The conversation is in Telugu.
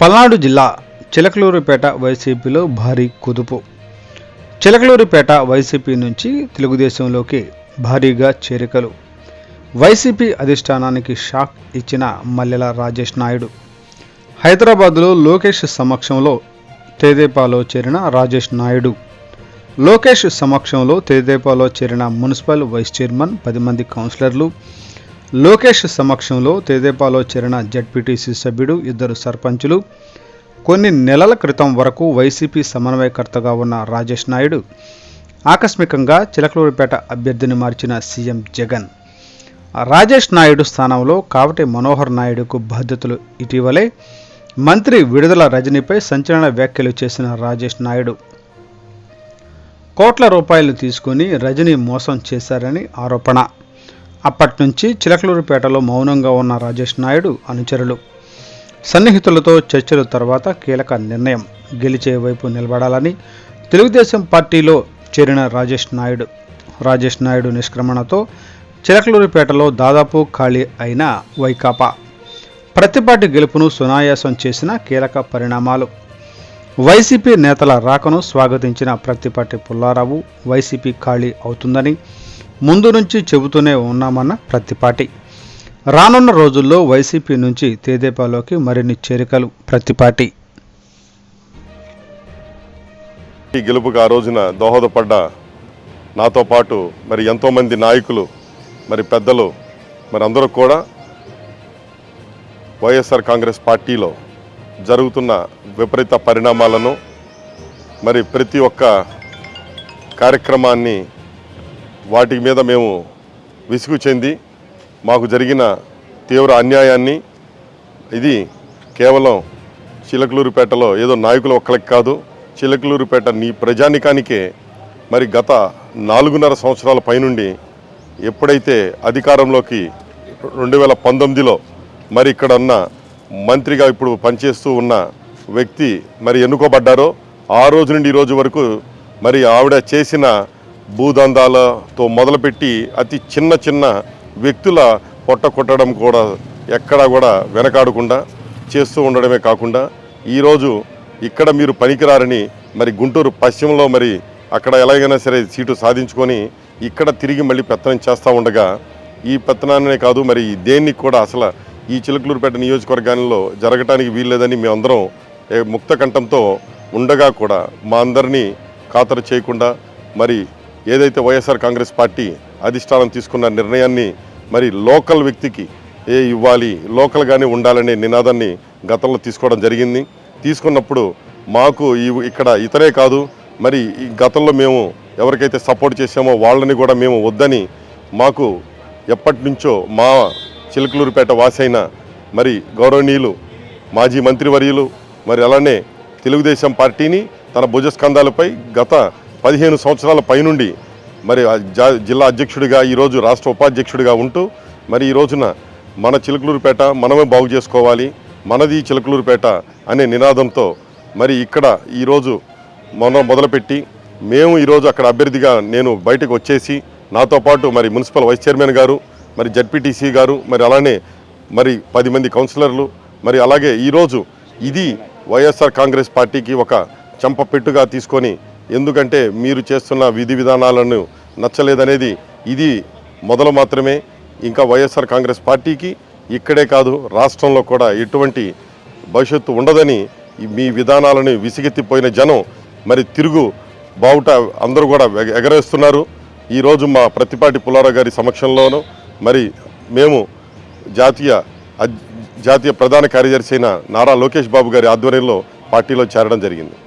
పల్నాడు జిల్లా చిలకలూరిపేట వైసీపీలో భారీ కుదుపు. చిలకలూరిపేట వైసీపీ నుంచి తెలుగుదేశంలోకి భారీగా చేరికలు. వైసీపీ అధిష్టానానికి షాక్ ఇచ్చిన మల్లెల రాజేష్ నాయుడు. హైదరాబాద్లో లోకేష్ సమక్షంలో తెదేపాలో చేరిన రాజేష్ నాయుడు. లోకేష్ సమక్షంలో తెదేపాలో చేరిన మున్సిపల్ వైస్ చైర్మన్ 10 మంది కౌన్సిలర్లు. లోకేష్ సమక్షంలో తెదేపాలో చేరిన జడ్పీటీసీ సభ్యుడు, 2 సర్పంచులు. కొన్ని నెలల క్రితం వరకు వైసీపీ సమన్వయకర్తగా ఉన్న రాజేష్ నాయుడు ఆకస్మికంగా చిలకలూరిపేట అభ్యర్థిని మార్చిన సీఎం జగన్. రాజేష్ నాయుడు స్థానంలో కావటి మనోహర్ నాయుడుకు బాధ్యతలు. ఇటీవలే మంత్రి విడుదల రజనీపై సంచలన వ్యాఖ్యలు చేసిన రాజేష్ నాయుడు కోట్ల రూపాయలు తీసుకుని రజనీ మోసం చేశారని ఆరోపణ. అప్పటి నుంచి చిలకలూరిపేటలో మౌనంగా ఉన్న రాజేష్ నాయుడు అనుచరులు, సన్నిహితులతో చర్చల తర్వాత కీలక నిర్ణయం. గెలిచే వైపు నిలబడాలని తెలుగుదేశం పార్టీలో చేరిన రాజేష్ నాయుడు నిష్క్రమణతో చిలకలూరిపేటలో దాదాపు ఖాళీ అయిన వైకాపా ప్రతిపాటి గెలుపును సునాయాసం చేసిన కీలక పరిణామాలు. వైసీపీ నేతల రాకను స్వాగతించిన ప్రతిపాటి పుల్లారావు వైసీపీ ఖాళీ అవుతుందని ముందు నుంచి చెబుతూనే ఉన్నామన్న ప్రతిపాటి. రానున్న రోజుల్లో వైసీపీ నుంచి తెదేపాలోకి మరిన్ని చేరికలు. ప్రతిపాటి ఈ గెలుపుకు ఆ రోజున దోహదపడ్డ నాతో పాటు మరి ఎంతోమంది నాయకులు, మరి పెద్దలు, మరి అందరూ కూడా వైఎస్ఆర్ కాంగ్రెస్ పార్టీలో జరుగుతున్న విపరీత పరిణామాలను, మరి ప్రతి ఒక్క కార్యక్రమాన్ని వాటి మీద మేము విసుగు చెంది మాకు జరిగిన తీవ్ర అన్యాయాన్ని, ఇది కేవలం చిలకలూరిపేటలో ఏదో నాయకులు ఒక్కరికి కాదు, చిలకలూరిపేట ప్రజానికానికే మరి గత 4.5 సంవత్సరాల పైనుండి ఎప్పుడైతే అధికారంలోకి 2019లో మరి ఇక్కడ ఉన్న మంత్రిగా ఇప్పుడు పనిచేస్తూ ఉన్న వ్యక్తి మరి ఎన్నుకోబడ్డారో ఆ రోజు నుండి ఈ రోజు వరకు మరి ఆవిడ చేసిన భూదందాలతో మొదలుపెట్టి అతి చిన్న వ్యక్తుల పొట్ట కొట్టడం కూడా ఎక్కడా కూడా వెనకాడకుండా చేస్తూ ఉండడమే కాకుండా ఈరోజు ఇక్కడ మీరు పనికిరారని మరి గుంటూరు పశ్చిమలో మరి అక్కడ ఎలాగైనా సరే సీటు సాధించుకొని ఇక్కడ తిరిగి మళ్ళీ పెత్తనం చేస్తూ ఉండగా ఈ పెత్తనాన్నే కాదు మరి దేన్ని కూడా అసలు ఈ చిలకలూరిపేట నియోజకవర్గాల్లో జరగటానికి వీల్లేదని మేమందరం ముక్త కంఠంతో ఉండగా కూడా మా అందరినీ ఖాతరు చేయకుండా మరి ఏదైతే వైఎస్ఆర్ కాంగ్రెస్ పార్టీ అధిష్టానం తీసుకున్న నిర్ణయాన్ని మరి లోకల్ వ్యక్తికి ఇవ్వాలి, లోకల్గానే ఉండాలనే నినాదాన్ని గతంలో తీసుకోవడం జరిగింది. తీసుకున్నప్పుడు మాకు ఇక్కడ ఇతరే కాదు మరి ఈ గతంలో మేము ఎవరికైతే సపోర్ట్ చేసామో వాళ్ళని కూడా మేము వద్దని మాకు ఎప్పటి నుంచో మా చిలకలూరిపేట వాసైన మరి గౌరవనీయులు మాజీ మంత్రివర్యులు మరి అలానే తెలుగుదేశం పార్టీని తన భుజస్కంధాలపై గత 15 సంవత్సరాల పైనుండి మరి జిల్లా అధ్యక్షుడిగా ఈరోజు రాష్ట్ర ఉపాధ్యక్షుడిగా ఉంటూ మరి ఈ రోజున మన చిలకలూరిపేట మనమే బాగు చేసుకోవాలి, మనది చిలకలూరిపేట అనే నినాదంతో మరి ఇక్కడ ఈరోజు మొదలుపెట్టి మేము ఈరోజు అక్కడ అభ్యర్థిగా నేను బయటకు వచ్చేసి నాతో పాటు మరి మున్సిపల్ వైస్ చైర్మన్ గారు, మరి జడ్పీటీసీ గారు, మరి అలానే మరి 10 మంది కౌన్సిలర్లు, మరి అలాగే ఈరోజు ఇది వైఎస్ఆర్ కాంగ్రెస్ పార్టీకి ఒక చెంపపెట్టుగా తీసుకొని, ఎందుకంటే మీరు చేస్తున్న విధి విధానాలను నచ్చలేదనేది ఇది మొదలు మాత్రమే. ఇంకా వైఎస్ఆర్ కాంగ్రెస్ పార్టీకి ఇక్కడే కాదు రాష్ట్రంలో కూడా ఎటువంటి భవిష్యత్తు ఉండదని మీ విధానాలను విసిగెత్తిపోయిన జనం మరి తిరుగు బావుట అందరూ కూడా ఎగరేస్తున్నారు. ఈరోజు మా ప్రతిపాటి పుల్లారావు గారి సమక్షంలోనూ మరి మేము జాతీయ ప్రధాన కార్యదర్శి అయిన నారా లోకేష్ బాబు గారి ఆధ్వర్యంలో పార్టీలో చేరడం జరిగింది.